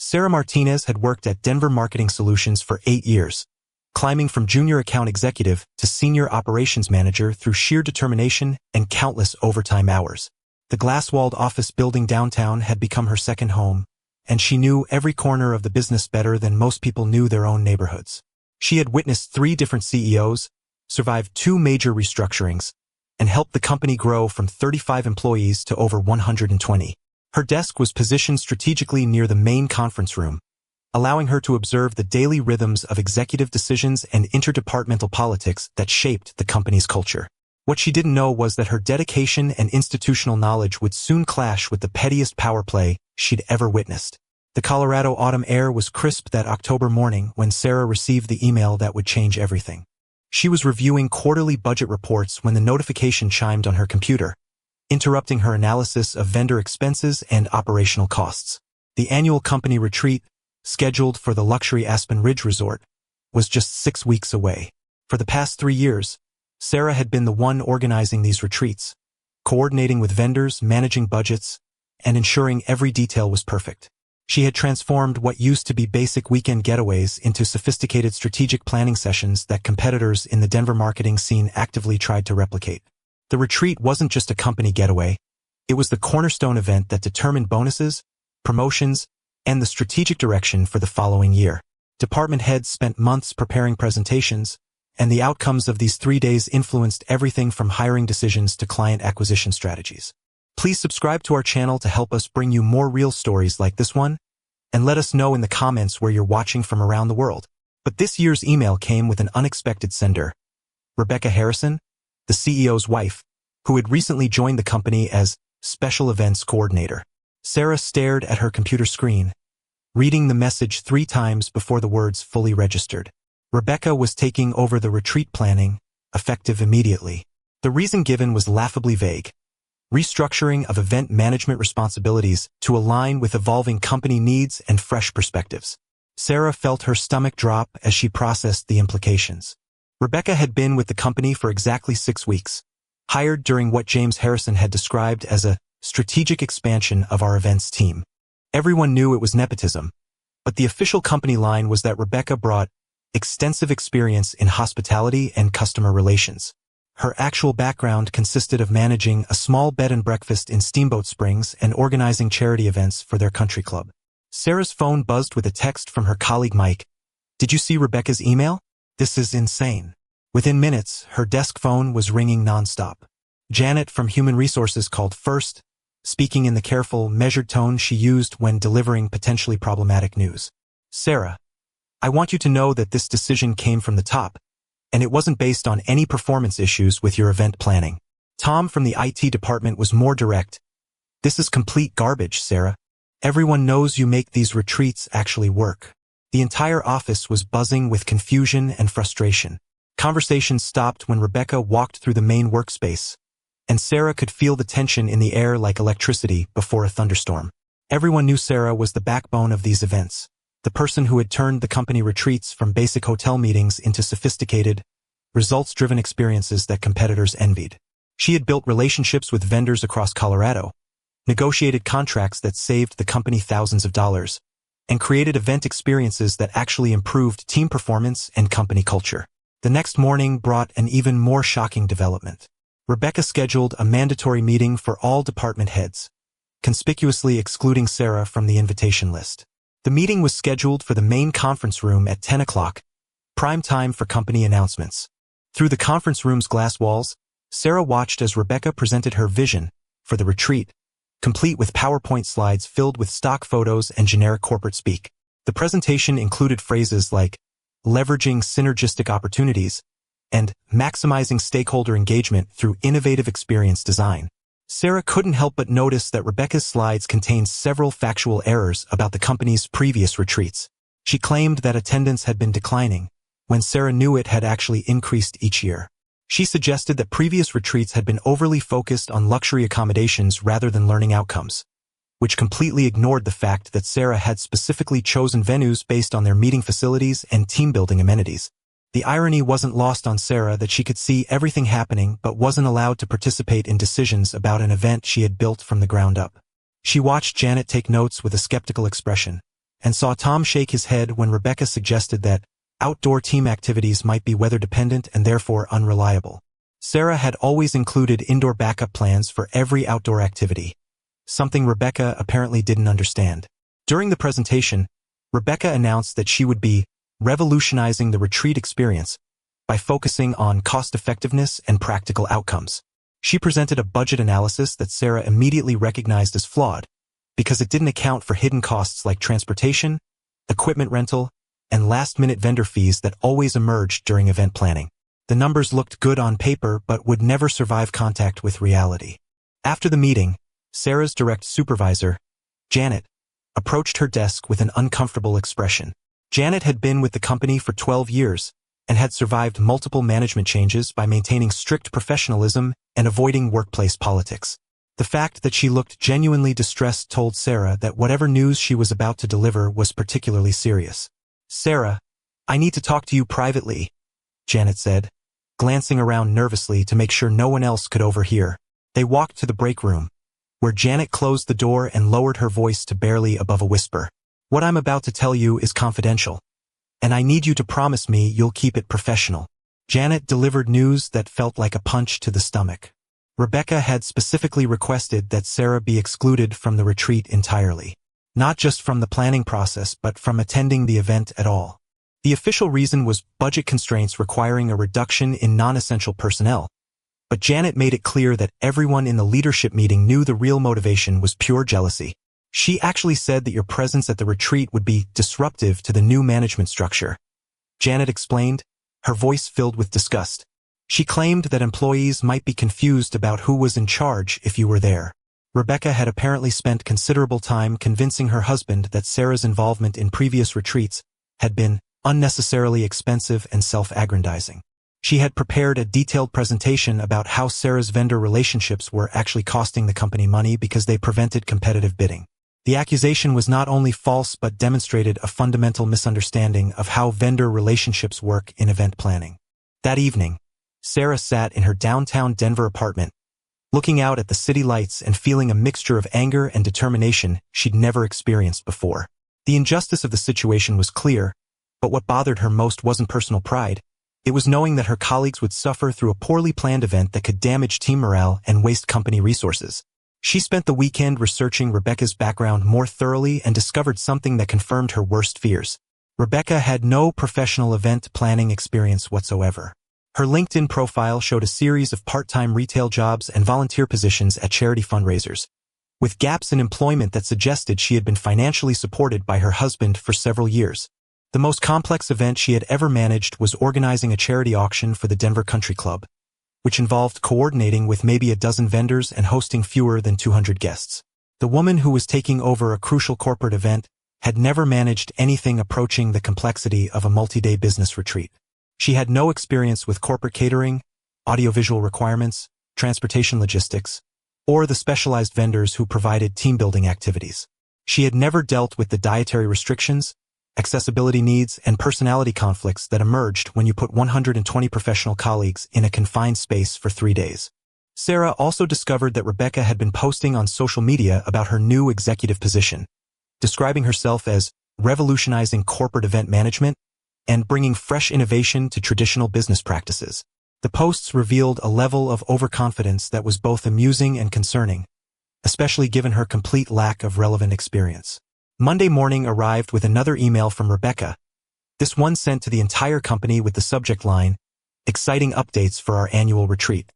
Sarah Martinez had worked at Denver Marketing Solutions for 8 years, climbing from junior account executive to senior operations manager through sheer determination and countless overtime hours. The glass-walled office building downtown had become her second home, and she knew every corner of the business better than most people knew their own neighborhoods. She had witnessed 3 different CEOs, survived 2 major restructurings, and helped the company grow from 35 employees to over 120. Her desk was positioned strategically near the main conference room, allowing her to observe the daily rhythms of executive decisions and interdepartmental politics that shaped the company's culture. What she didn't know was that her dedication and institutional knowledge would soon clash with the pettiest power play she'd ever witnessed. The Colorado autumn air was crisp that October morning when Sarah received the email that would change everything. She was reviewing quarterly budget reports when the notification chimed on her computer, interrupting her analysis of vendor expenses and operational costs. The annual company retreat, scheduled for the luxury Aspen Ridge Resort, was just 6 weeks away. For the past 3 years, Sarah had been the one organizing these retreats, coordinating with vendors, managing budgets, and ensuring every detail was perfect. She had transformed what used to be basic weekend getaways into sophisticated strategic planning sessions that competitors in the Denver marketing scene actively tried to replicate. The retreat wasn't just a company getaway, it was the cornerstone event that determined bonuses, promotions, and the strategic direction for the following year. Department heads spent months preparing presentations, and the outcomes of these 3 days influenced everything from hiring decisions to client acquisition strategies. Please subscribe to our channel to help us bring you more real stories like this one, and let us know in the comments where you're watching from around the world. But this year's email came with an unexpected sender. Rebecca Harrison, the CEO's wife, who had recently joined the company as Special Events Coordinator. Sarah stared at her computer screen, reading the message 3 times before the words fully registered. Rebecca was taking over the retreat planning, effective immediately. The reason given was laughably vague: restructuring of event management responsibilities to align with evolving company needs and fresh perspectives. Sarah felt her stomach drop as she processed the implications. Rebecca had been with the company for exactly 6 weeks, hired during what James Harrison had described as a strategic expansion of our events team. Everyone knew it was nepotism, but the official company line was that Rebecca brought extensive experience in hospitality and customer relations. Her actual background consisted of managing a small bed and breakfast in Steamboat Springs and organizing charity events for their country club. Sarah's phone buzzed with a text from her colleague Mike. "Did you see Rebecca's email? This is insane." Within minutes, her desk phone was ringing nonstop. Janet from Human Resources called first, speaking in the careful, measured tone she used when delivering potentially problematic news. "Sarah, I want you to know that this decision came from the top, and it wasn't based on any performance issues with your event planning." Tom from the IT department was more direct. "This is complete garbage, Sarah. Everyone knows you make these retreats actually work." The entire office was buzzing with confusion and frustration. Conversations stopped when Rebecca walked through the main workspace, and Sarah could feel the tension in the air like electricity before a thunderstorm. Everyone knew Sarah was the backbone of these events, the person who had turned the company retreats from basic hotel meetings into sophisticated, results-driven experiences that competitors envied. She had built relationships with vendors across Colorado, negotiated contracts that saved the company thousands of dollars, and created event experiences that actually improved team performance and company culture. The next morning brought an even more shocking development. Rebecca scheduled a mandatory meeting for all department heads, conspicuously excluding Sarah from the invitation list. The meeting was scheduled for the main conference room at 10 o'clock, prime time for company announcements. Through the conference room's glass walls, Sarah watched as Rebecca presented her vision for the retreat, complete with PowerPoint slides filled with stock photos and generic corporate speak. The presentation included phrases like leveraging synergistic opportunities and maximizing stakeholder engagement through innovative experience design. Sarah couldn't help but notice that Rebecca's slides contained several factual errors about the company's previous retreats. She claimed that attendance had been declining, when Sarah knew it had actually increased each year. She suggested that previous retreats had been overly focused on luxury accommodations rather than learning outcomes, which completely ignored the fact that Sarah had specifically chosen venues based on their meeting facilities and team-building amenities. The irony wasn't lost on Sarah that she could see everything happening but wasn't allowed to participate in decisions about an event she had built from the ground up. She watched Janet take notes with a skeptical expression, and saw Tom shake his head when Rebecca suggested that outdoor team activities might be weather-dependent and therefore unreliable. Sarah had always included indoor backup plans for every outdoor activity, something Rebecca apparently didn't understand. During the presentation, Rebecca announced that she would be revolutionizing the retreat experience by focusing on cost-effectiveness and practical outcomes. She presented a budget analysis that Sarah immediately recognized as flawed because it didn't account for hidden costs like transportation, equipment rental, and last-minute vendor fees that always emerged during event planning. The numbers looked good on paper but would never survive contact with reality. After the meeting, Sarah's direct supervisor, Janet, approached her desk with an uncomfortable expression. Janet had been with the company for 12 years and had survived multiple management changes by maintaining strict professionalism and avoiding workplace politics. The fact that she looked genuinely distressed told Sarah that whatever news she was about to deliver was particularly serious. "Sarah, I need to talk to you privately," Janet said, glancing around nervously to make sure no one else could overhear. They walked to the break room, where Janet closed the door and lowered her voice to barely above a whisper. "What I'm about to tell you is confidential, and I need you to promise me you'll keep it professional." Janet delivered news that felt like a punch to the stomach. Rebecca had specifically requested that Sarah be excluded from the retreat entirely, not just from the planning process but from attending the event at all. The official reason was budget constraints requiring a reduction in non-essential personnel, but Janet made it clear that everyone in the leadership meeting knew the real motivation was pure jealousy. "She actually said that your presence at the retreat would be disruptive to the new management structure," Janet explained, her voice filled with disgust. "She claimed that employees might be confused about who was in charge if you were there." Rebecca had apparently spent considerable time convincing her husband that Sarah's involvement in previous retreats had been unnecessarily expensive and self-aggrandizing. She had prepared a detailed presentation about how Sarah's vendor relationships were actually costing the company money because they prevented competitive bidding. The accusation was not only false but demonstrated a fundamental misunderstanding of how vendor relationships work in event planning. That evening, Sarah sat in her downtown Denver apartment, looking out at the city lights and feeling a mixture of anger and determination she'd never experienced before. The injustice of the situation was clear, but what bothered her most wasn't personal pride. It was knowing that her colleagues would suffer through a poorly planned event that could damage team morale and waste company resources. She spent the weekend researching Rebecca's background more thoroughly and discovered something that confirmed her worst fears. Rebecca had no professional event planning experience whatsoever. Her LinkedIn profile showed a series of part-time retail jobs and volunteer positions at charity fundraisers, with gaps in employment that suggested she had been financially supported by her husband for several years. The most complex event she had ever managed was organizing a charity auction for the Denver Country Club, which involved coordinating with maybe a dozen vendors and hosting fewer than 200 guests. The woman who was taking over a crucial corporate event had never managed anything approaching the complexity of a multi-day business retreat. She had no experience with corporate catering, audiovisual requirements, transportation logistics, or the specialized vendors who provided team-building activities. She had never dealt with the dietary restrictions, accessibility needs, and personality conflicts that emerged when you put 120 professional colleagues in a confined space for 3 days. Sarah also discovered that Rebecca had been posting on social media about her new executive position, describing herself as revolutionizing corporate event management and bringing fresh innovation to traditional business practices. The posts revealed a level of overconfidence that was both amusing and concerning, especially given her complete lack of relevant experience. Monday morning arrived with another email from Rebecca, this one sent to the entire company with the subject line, "Exciting updates for our annual retreat."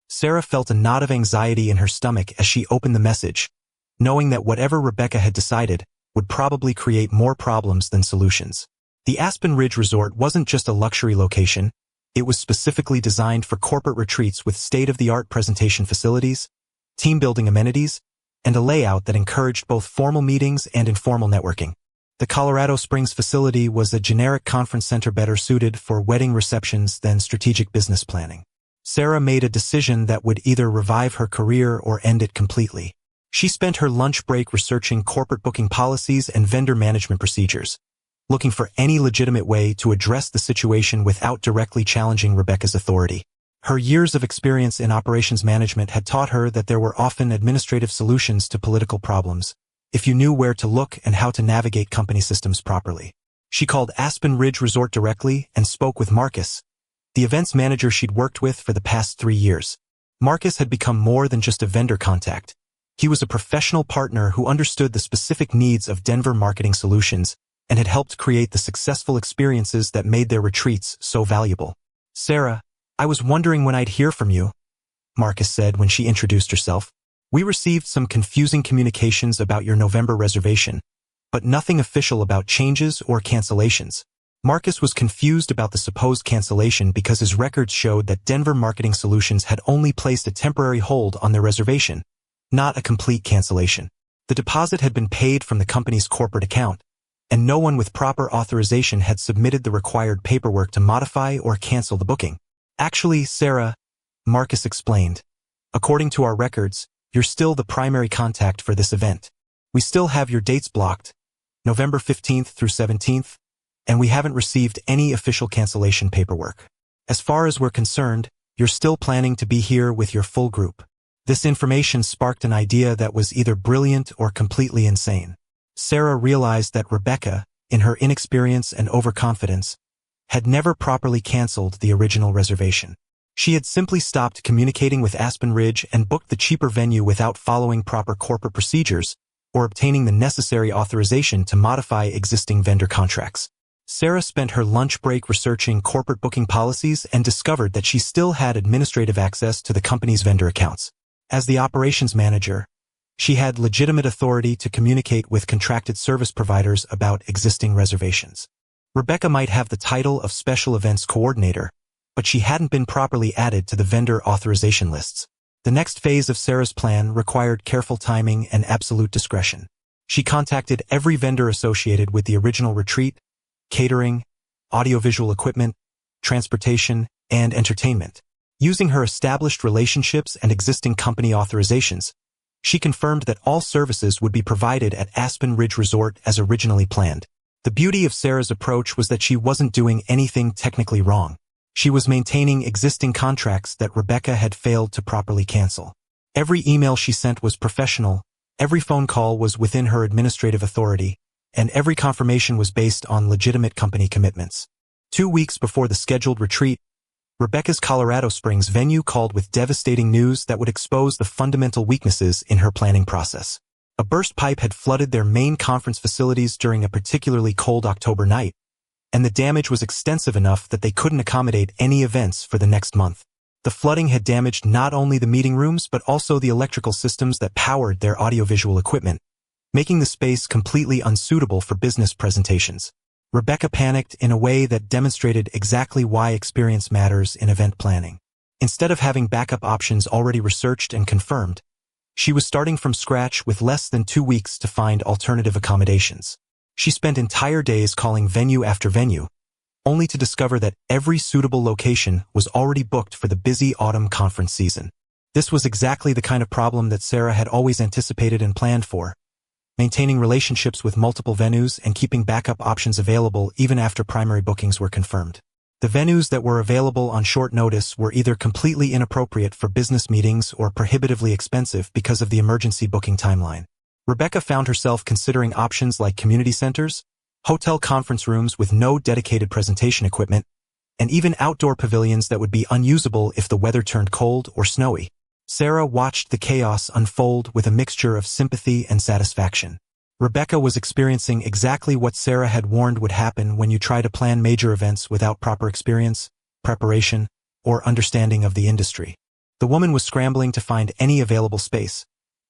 Sarah felt a knot of anxiety in her stomach as she opened the message, knowing that whatever Rebecca had decided would probably create more problems than solutions. The Aspen Ridge Resort wasn't just a luxury location, it was specifically designed for corporate retreats with state-of-the-art presentation facilities, team-building amenities, and a layout that encouraged both formal meetings and informal networking. The Colorado Springs facility was a generic conference center better suited for wedding receptions than strategic business planning. Sarah made a decision that would either revive her career or end it completely. She spent her lunch break researching corporate booking policies and vendor management procedures, looking for any legitimate way to address the situation without directly challenging Rebecca's authority. Her years of experience in operations management had taught her that there were often administrative solutions to political problems, if you knew where to look and how to navigate company systems properly. She called Aspen Ridge Resort directly and spoke with Marcus, the events manager she'd worked with for the past 3 years. Marcus had become more than just a vendor contact. He was a professional partner who understood the specific needs of Denver Marketing Solutions and had helped create the successful experiences that made their retreats so valuable. "Sarah, I was wondering when I'd hear from you," Marcus said when she introduced herself. "We received some confusing communications about your November reservation, but nothing official about changes or cancellations." Marcus was confused about the supposed cancellation because his records showed that Denver Marketing Solutions had only placed a temporary hold on their reservation, not a complete cancellation. The deposit had been paid from the company's corporate account, and no one with proper authorization had submitted the required paperwork to modify or cancel the booking. "Actually, Sarah," Marcus explained, "according to our records, you're still the primary contact for this event. We still have your dates blocked, November 15th through 17th, and we haven't received any official cancellation paperwork. As far as we're concerned, you're still planning to be here with your full group." This information sparked an idea that was either brilliant or completely insane. Sarah realized that Rebecca, in her inexperience and overconfidence, had never properly canceled the original reservation. She had simply stopped communicating with Aspen Ridge and booked the cheaper venue without following proper corporate procedures or obtaining the necessary authorization to modify existing vendor contracts. Sarah spent her lunch break researching corporate booking policies and discovered that she still had administrative access to the company's vendor accounts. As the operations manager, she had legitimate authority to communicate with contracted service providers about existing reservations. Rebecca might have the title of Special Events Coordinator, but she hadn't been properly added to the vendor authorization lists. The next phase of Sarah's plan required careful timing and absolute discretion. She contacted every vendor associated with the original retreat: catering, audiovisual equipment, transportation, and entertainment. Using her established relationships and existing company authorizations, she confirmed that all services would be provided at Aspen Ridge Resort as originally planned. The beauty of Sarah's approach was that she wasn't doing anything technically wrong. She was maintaining existing contracts that Rebecca had failed to properly cancel. Every email she sent was professional, every phone call was within her administrative authority, and every confirmation was based on legitimate company commitments. 2 weeks before the scheduled retreat, Rebecca's Colorado Springs venue called with devastating news that would expose the fundamental weaknesses in her planning process. A burst pipe had flooded their main conference facilities during a particularly cold October night, and the damage was extensive enough that they couldn't accommodate any events for the next month. The flooding had damaged not only the meeting rooms but also the electrical systems that powered their audiovisual equipment, making the space completely unsuitable for business presentations. Rebecca panicked in a way that demonstrated exactly why experience matters in event planning. Instead of having backup options already researched and confirmed, she was starting from scratch with less than 2 weeks to find alternative accommodations. She spent entire days calling venue after venue, only to discover that every suitable location was already booked for the busy autumn conference season. This was exactly the kind of problem that Sarah had always anticipated and planned for, maintaining relationships with multiple venues and keeping backup options available even after primary bookings were confirmed. The venues that were available on short notice were either completely inappropriate for business meetings or prohibitively expensive because of the emergency booking timeline. Rebecca found herself considering options like community centers, hotel conference rooms with no dedicated presentation equipment, and even outdoor pavilions that would be unusable if the weather turned cold or snowy. Sarah watched the chaos unfold with a mixture of sympathy and satisfaction. Rebecca was experiencing exactly what Sarah had warned would happen when you try to plan major events without proper experience, preparation, or understanding of the industry. The woman was scrambling to find any available space,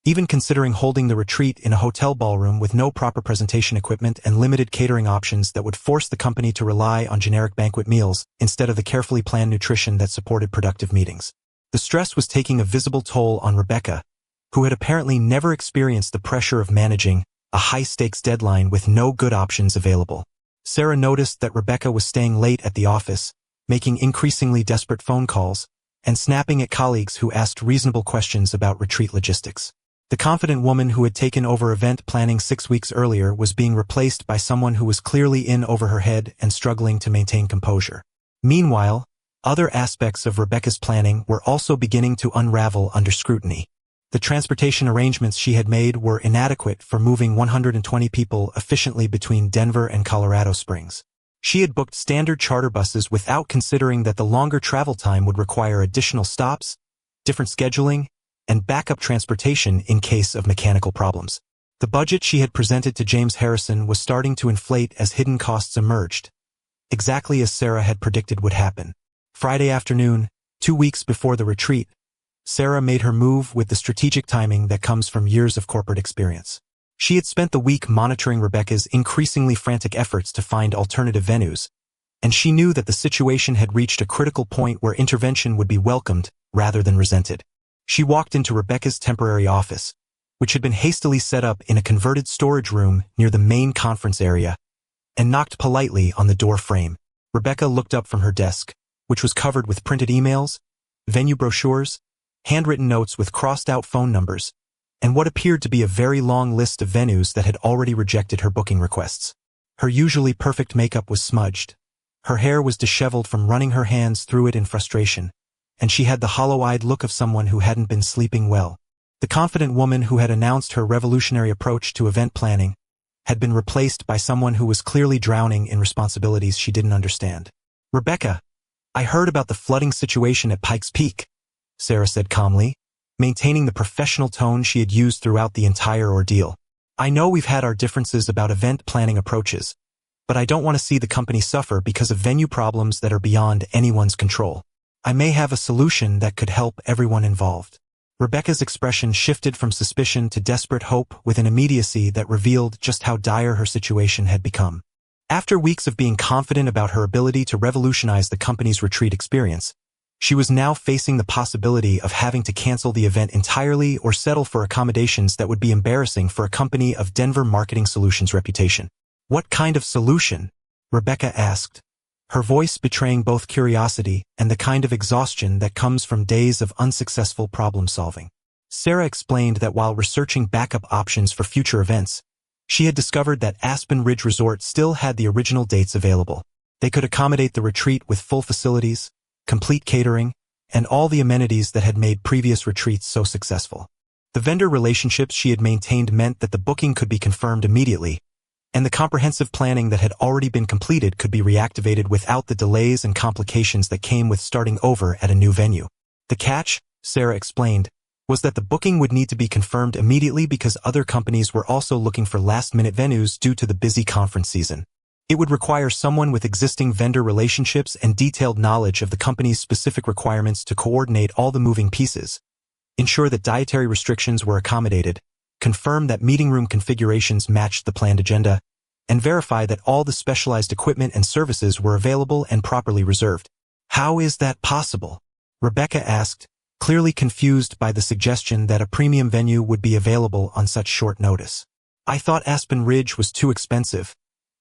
even considering holding the retreat in a hotel ballroom with no proper presentation equipment and limited catering options that would force the company to rely on generic banquet meals instead of the carefully planned nutrition that supported productive meetings. The stress was taking a visible toll on Rebecca, who had apparently never experienced the pressure of managing a high-stakes deadline with no good options available. Sarah noticed that Rebecca was staying late at the office, making increasingly desperate phone calls, and snapping at colleagues who asked reasonable questions about retreat logistics. The confident woman who had taken over event planning 6 weeks earlier was being replaced by someone who was clearly in over her head and struggling to maintain composure. Meanwhile, other aspects of Rebecca's planning were also beginning to unravel under scrutiny. The transportation arrangements she had made were inadequate for moving 120 people efficiently between Denver and Colorado Springs. She had booked standard charter buses without considering that the longer travel time would require additional stops, different scheduling, and backup transportation in case of mechanical problems. The budget she had presented to James Harrison was starting to inflate as hidden costs emerged, exactly as Sarah had predicted would happen. Friday afternoon, 2 weeks before the retreat, Sarah made her move with the strategic timing that comes from years of corporate experience. She had spent the week monitoring Rebecca's increasingly frantic efforts to find alternative venues, and she knew that the situation had reached a critical point where intervention would be welcomed rather than resented. She walked into Rebecca's temporary office, which had been hastily set up in a converted storage room near the main conference area, and knocked politely on the door frame. Rebecca looked up from her desk, which was covered with printed emails, venue brochures, handwritten notes with crossed-out phone numbers, and what appeared to be a very long list of venues that had already rejected her booking requests. Her usually perfect makeup was smudged. Her hair was disheveled from running her hands through it in frustration, and she had the hollow-eyed look of someone who hadn't been sleeping well. The confident woman who had announced her revolutionary approach to event planning had been replaced by someone who was clearly drowning in responsibilities she didn't understand. "Rebecca, I heard about the flooding situation at Pikes Peak," Sarah said calmly, maintaining the professional tone she had used throughout the entire ordeal. "I know we've had our differences about event planning approaches, but I don't want to see the company suffer because of venue problems that are beyond anyone's control. I may have a solution that could help everyone involved." Rebecca's expression shifted from suspicion to desperate hope with an immediacy that revealed just how dire her situation had become. After weeks of being confident about her ability to revolutionize the company's retreat experience, she was now facing the possibility of having to cancel the event entirely or settle for accommodations that would be embarrassing for a company of Denver Marketing Solutions' reputation. "What kind of solution?" Rebecca asked, her voice betraying both curiosity and the kind of exhaustion that comes from days of unsuccessful problem-solving. Sarah explained that while researching backup options for future events, she had discovered that Aspen Ridge Resort still had the original dates available. They could accommodate the retreat with full facilities, complete catering, and all the amenities that had made previous retreats so successful. The vendor relationships she had maintained meant that the booking could be confirmed immediately, and the comprehensive planning that had already been completed could be reactivated without the delays and complications that came with starting over at a new venue. The catch, Sarah explained, was that the booking would need to be confirmed immediately because other companies were also looking for last-minute venues due to the busy conference season. It would require someone with existing vendor relationships and detailed knowledge of the company's specific requirements to coordinate all the moving pieces, ensure that dietary restrictions were accommodated, confirm that meeting room configurations matched the planned agenda, and verify that all the specialized equipment and services were available and properly reserved. "How is that possible?" Rebecca asked, clearly confused by the suggestion that a premium venue would be available on such short notice. "I thought Aspen Ridge was too expensive,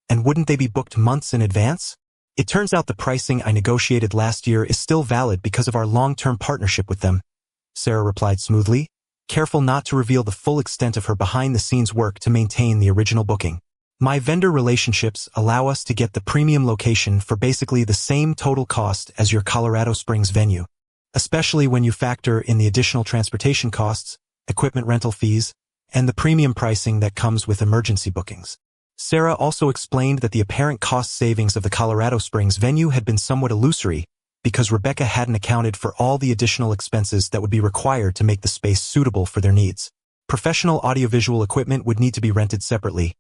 and wouldn't they be booked months in advance? It turns out the pricing I negotiated last year is still valid because of our long-term partnership with them," Sarah replied smoothly, careful not to reveal the full extent of her behind-the-scenes work to maintain the original booking. "My vendor relationships allow us to get the premium location for basically the same total cost as your Colorado Springs venue, especially when you factor in the additional transportation costs, equipment rental fees, and the premium pricing that comes with emergency bookings." Sarah also explained that the apparent cost savings of the Colorado Springs venue had been somewhat illusory, because Rebecca hadn't accounted for all the additional expenses that would be required to make the space suitable for their needs. Professional audiovisual equipment would need to be rented separately.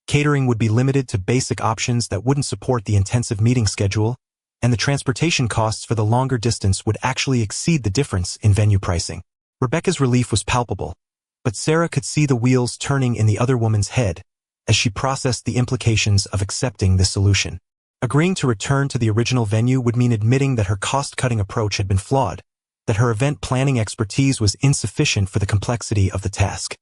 Catering would be limited to basic options that wouldn't support the intensive meeting schedule, and the transportation costs for the longer distance would actually exceed the difference in venue pricing. Rebecca's relief was palpable, but Sarah could see the wheels turning in the other woman's head as she processed the implications of accepting this solution. Agreeing to return to the original venue would mean admitting that her cost-cutting approach had been flawed, that her event planning expertise was insufficient for the complexity of the task,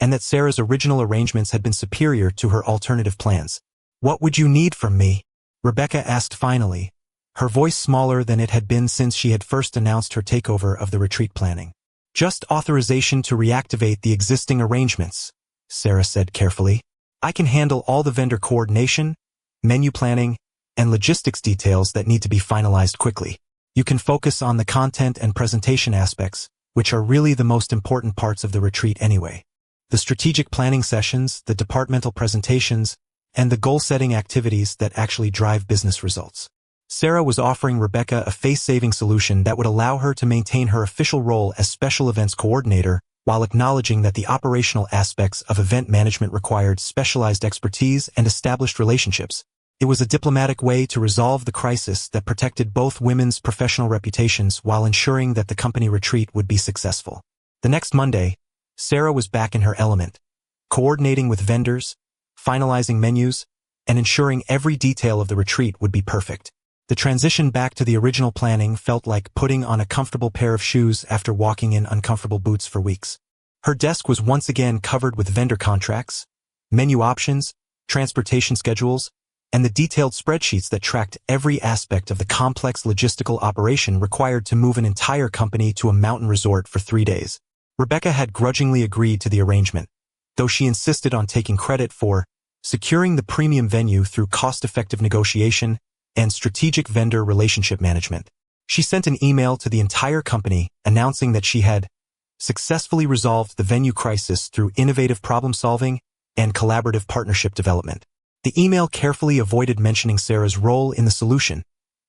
and that Sarah's original arrangements had been superior to her alternative plans. "What would you need from me?" Rebecca asked finally, her voice smaller than it had been since she had first announced her takeover of the retreat planning. "Just authorization to reactivate the existing arrangements," Sarah said carefully. "I can handle all the vendor coordination, menu planning, and logistics details that need to be finalized quickly. You can focus on the content and presentation aspects, which are really the most important parts of the retreat anyway. The strategic planning sessions, the departmental presentations, and the goal-setting activities that actually drive business results. Sarah was offering Rebecca a face-saving solution that would allow her to maintain her official role as special events coordinator while acknowledging that the operational aspects of event management required specialized expertise and established relationships. It was a diplomatic way to resolve the crisis that protected both women's professional reputations while ensuring that the company retreat would be successful. The next Monday, Sarah was back in her element, coordinating with vendors, finalizing menus, and ensuring every detail of the retreat would be perfect. The transition back to the original planning felt like putting on a comfortable pair of shoes after walking in uncomfortable boots for weeks. Her desk was once again covered with vendor contracts, menu options, transportation schedules, and the detailed spreadsheets that tracked every aspect of the complex logistical operation required to move an entire company to a mountain resort for 3 days. Rebecca had grudgingly agreed to the arrangement, though she insisted on taking credit for securing the premium venue through cost-effective negotiation and strategic vendor relationship management. She sent an email to the entire company announcing that she had successfully resolved the venue crisis through innovative problem-solving and collaborative partnership development. The email carefully avoided mentioning Sarah's role in the solution,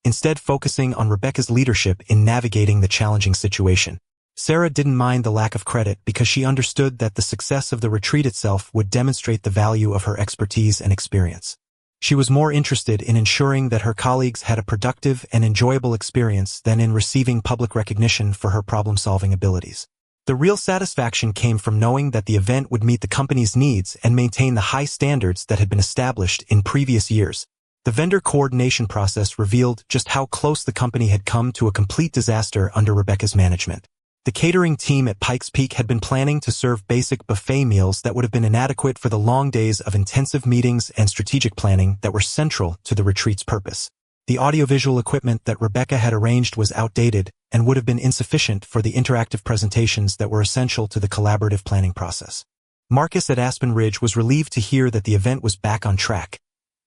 instead focusing on Rebecca's leadership in navigating the challenging situation. Sarah didn't mind the lack of credit because she understood that the success of the retreat itself would demonstrate the value of her expertise and experience. She was more interested in ensuring that her colleagues had a productive and enjoyable experience than in receiving public recognition for her problem-solving abilities. The real satisfaction came from knowing that the event would meet the company's needs and maintain the high standards that had been established in previous years. The vendor coordination process revealed just how close the company had come to a complete disaster under Rebecca's management. The catering team at Pikes Peak had been planning to serve basic buffet meals that would have been inadequate for the long days of intensive meetings and strategic planning that were central to the retreat's purpose. The audiovisual equipment that Rebecca had arranged was outdated and would have been insufficient for the interactive presentations that were essential to the collaborative planning process. Marcus at Aspen Ridge was relieved to hear that the event was back on track,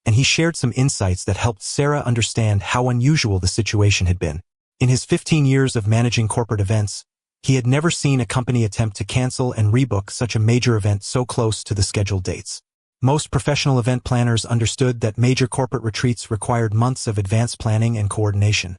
and he shared some insights that helped Sarah understand how unusual the situation had been. In his 15 years of managing corporate events, he had never seen a company attempt to cancel and rebook such a major event so close to the scheduled dates. Most professional event planners understood that major corporate retreats required months of advanced planning and coordination,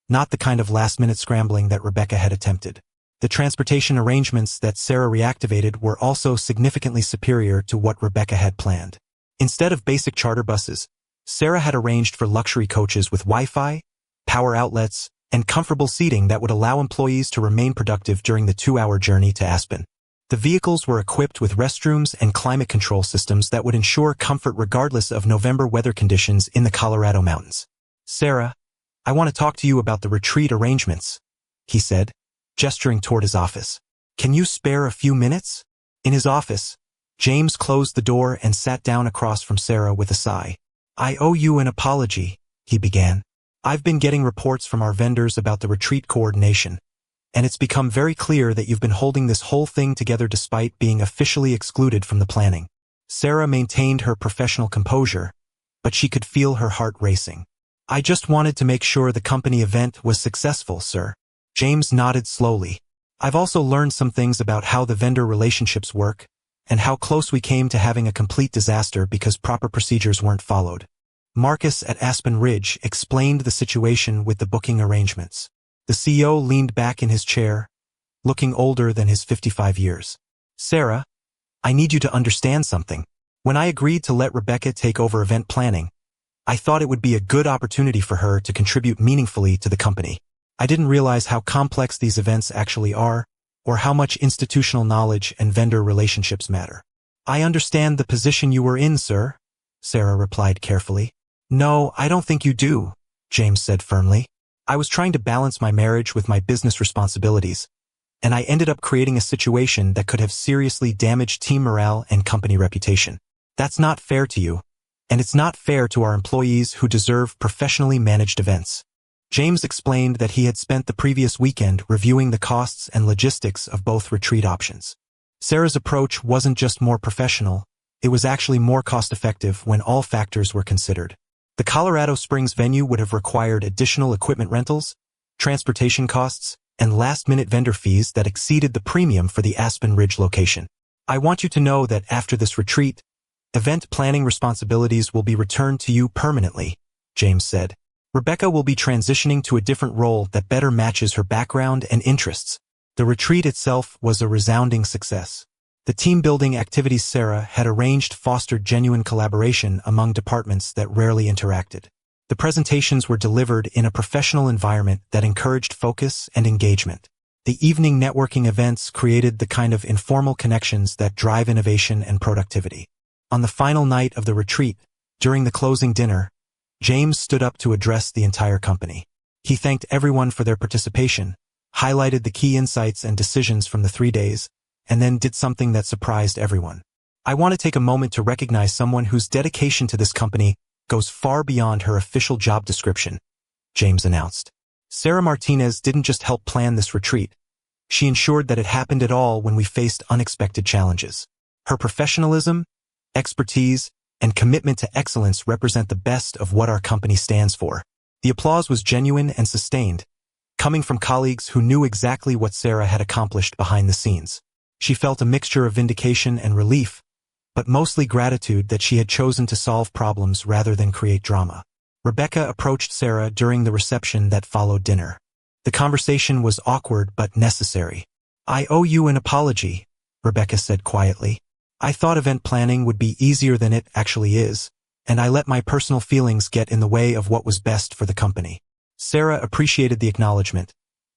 not the kind of last-minute scrambling that Rebecca had attempted. The transportation arrangements that Sarah reactivated were also significantly superior to what Rebecca had planned. Instead of basic charter buses, Sarah had arranged for luxury coaches with Wi-Fi, power outlets, and comfortable seating that would allow employees to remain productive during the 2-hour journey to Aspen. The vehicles were equipped with restrooms and climate control systems that would ensure comfort regardless of November weather conditions in the Colorado mountains. "Sarah, I want to talk to you about the retreat arrangements," he said, gesturing toward his office. "Can you spare a few minutes?" In his office, James closed the door and sat down across from Sarah with a sigh. "I owe you an apology," he began. "I've been getting reports from our vendors about the retreat coordination, and it's become very clear that you've been holding this whole thing together despite being officially excluded from the planning." Sarah maintained her professional composure, but she could feel her heart racing. "I just wanted to make sure the company event was successful, sir." James nodded slowly. "I've also learned some things about how the vendor relationships work, and how close we came to having a complete disaster because proper procedures weren't followed." Marcus at Aspen Ridge explained the situation with the booking arrangements. The CEO leaned back in his chair, looking older than his 55 years. "Sarah, I need you to understand something. When I agreed to let Rebecca take over event planning, I thought it would be a good opportunity for her to contribute meaningfully to the company. I didn't realize how complex these events actually are, or how much institutional knowledge and vendor relationships matter." "I understand the position you were in, sir," Sarah replied carefully. "No, I don't think you do," James said firmly. "I was trying to balance my marriage with my business responsibilities, and I ended up creating a situation that could have seriously damaged team morale and company reputation. That's not fair to you, and it's not fair to our employees who deserve professionally managed events." James explained that he had spent the previous weekend reviewing the costs and logistics of both retreat options. Sarah's approach wasn't just more professional, it was actually more cost-effective when all factors were considered. The Colorado Springs venue would have required additional equipment rentals, transportation costs, and last-minute vendor fees that exceeded the premium for the Aspen Ridge location. I want you to know that after this retreat, event planning responsibilities will be returned to you permanently, James said. Rebecca will be transitioning to a different role that better matches her background and interests. The retreat itself was a resounding success. The team-building activities Sarah had arranged fostered genuine collaboration among departments that rarely interacted. The presentations were delivered in a professional environment that encouraged focus and engagement. The evening networking events created the kind of informal connections that drive innovation and productivity. On the final night of the retreat, during the closing dinner, James stood up to address the entire company. He thanked everyone for their participation, highlighted the key insights and decisions from the 3 days, and then did something that surprised everyone. I want to take a moment to recognize someone whose dedication to this company goes far beyond her official job description, James announced. Sarah Martinez didn't just help plan this retreat. She ensured that it happened at all when we faced unexpected challenges. Her professionalism, expertise, and commitment to excellence represent the best of what our company stands for. The applause was genuine and sustained, coming from colleagues who knew exactly what Sarah had accomplished behind the scenes. She felt a mixture of vindication and relief, but mostly gratitude that she had chosen to solve problems rather than create drama. Rebecca approached Sarah during the reception that followed dinner. The conversation was awkward but necessary. "I owe you an apology," Rebecca said quietly. "I thought event planning would be easier than it actually is, and I let my personal feelings get in the way of what was best for the company." Sarah appreciated the acknowledgement,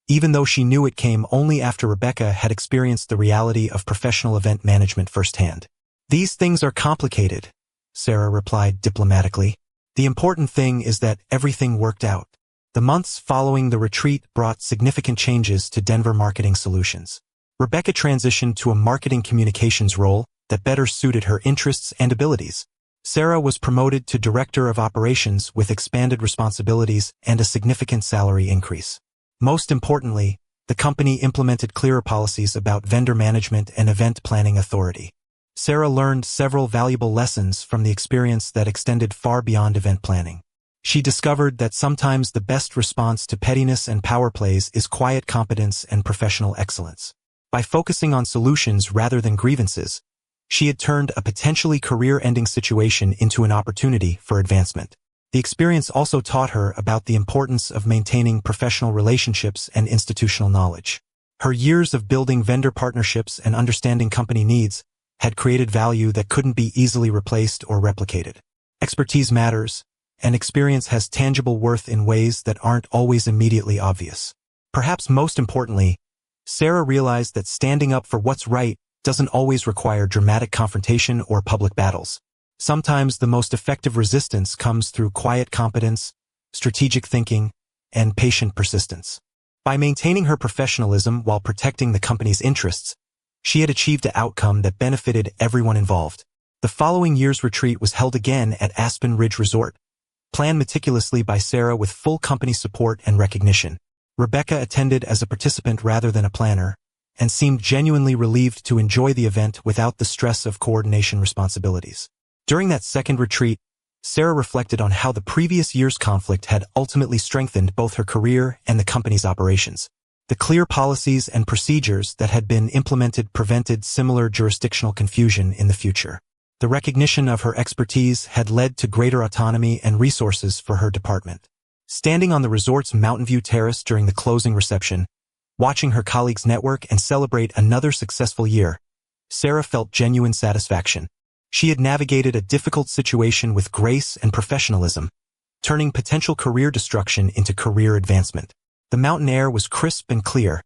even though she knew it came only after Rebecca had experienced the reality of professional event management firsthand. "These things are complicated," Sarah replied diplomatically. "The important thing is that everything worked out." The months following the retreat brought significant changes to Denver Marketing Solutions. Rebecca transitioned to a marketing communications role that better suited her interests and abilities. Sarah was promoted to Director of Operations with expanded responsibilities and a significant salary increase. Most importantly, the company implemented clearer policies about vendor management and event planning authority. Sarah learned several valuable lessons from the experience that extended far beyond event planning. She discovered that sometimes the best response to pettiness and power plays is quiet competence and professional excellence. By focusing on solutions rather than grievances, she had turned a potentially career-ending situation into an opportunity for advancement. The experience also taught her about the importance of maintaining professional relationships and institutional knowledge. Her years of building vendor partnerships and understanding company needs had created value that couldn't be easily replaced or replicated. Expertise matters, and experience has tangible worth in ways that aren't always immediately obvious. Perhaps most importantly, Sarah realized that standing up for what's right doesn't always require dramatic confrontation or public battles. Sometimes the most effective resistance comes through quiet competence, strategic thinking, and patient persistence. By maintaining her professionalism while protecting the company's interests, she had achieved an outcome that benefited everyone involved. The following year's retreat was held again at Aspen Ridge Resort, planned meticulously by Sarah with full company support and recognition. Rebecca attended as a participant rather than a planner, and seemed genuinely relieved to enjoy the event without the stress of coordination responsibilities. During that second retreat, Sarah reflected on how the previous year's conflict had ultimately strengthened both her career and the company's operations. The clear policies and procedures that had been implemented prevented similar jurisdictional confusion in the future. The recognition of her expertise had led to greater autonomy and resources for her department. Standing on the resort's Mountain View Terrace during the closing reception, watching her colleagues network and celebrate another successful year, Sarah felt genuine satisfaction. She had navigated a difficult situation with grace and professionalism, turning potential career destruction into career advancement. The mountain air was crisp and clear,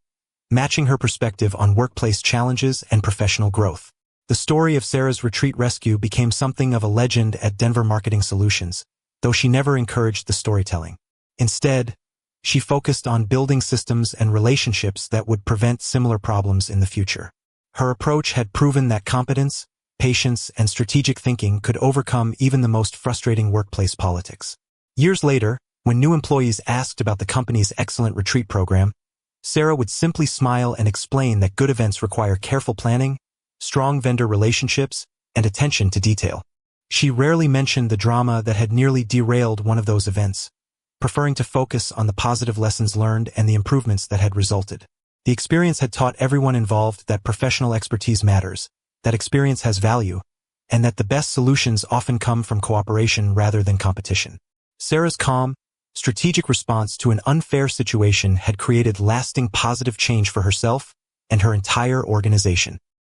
matching her perspective on workplace challenges and professional growth. The story of Sarah's retreat rescue became something of a legend at Denver Marketing Solutions, though she never encouraged the storytelling. Instead, she focused on building systems and relationships that would prevent similar problems in the future. Her approach had proven that competence, patience, and strategic thinking could overcome even the most frustrating workplace politics. Years later, when new employees asked about the company's excellent retreat program, Sarah would simply smile and explain that good events require careful planning, strong vendor relationships, and attention to detail. She rarely mentioned the drama that had nearly derailed one of those events, preferring to focus on the positive lessons learned and the improvements that had resulted. The experience had taught everyone involved that professional expertise matters, that experience has value, and that the best solutions often come from cooperation rather than competition. Sarah's calm, strategic response to an unfair situation had created lasting positive change for herself and her entire organization.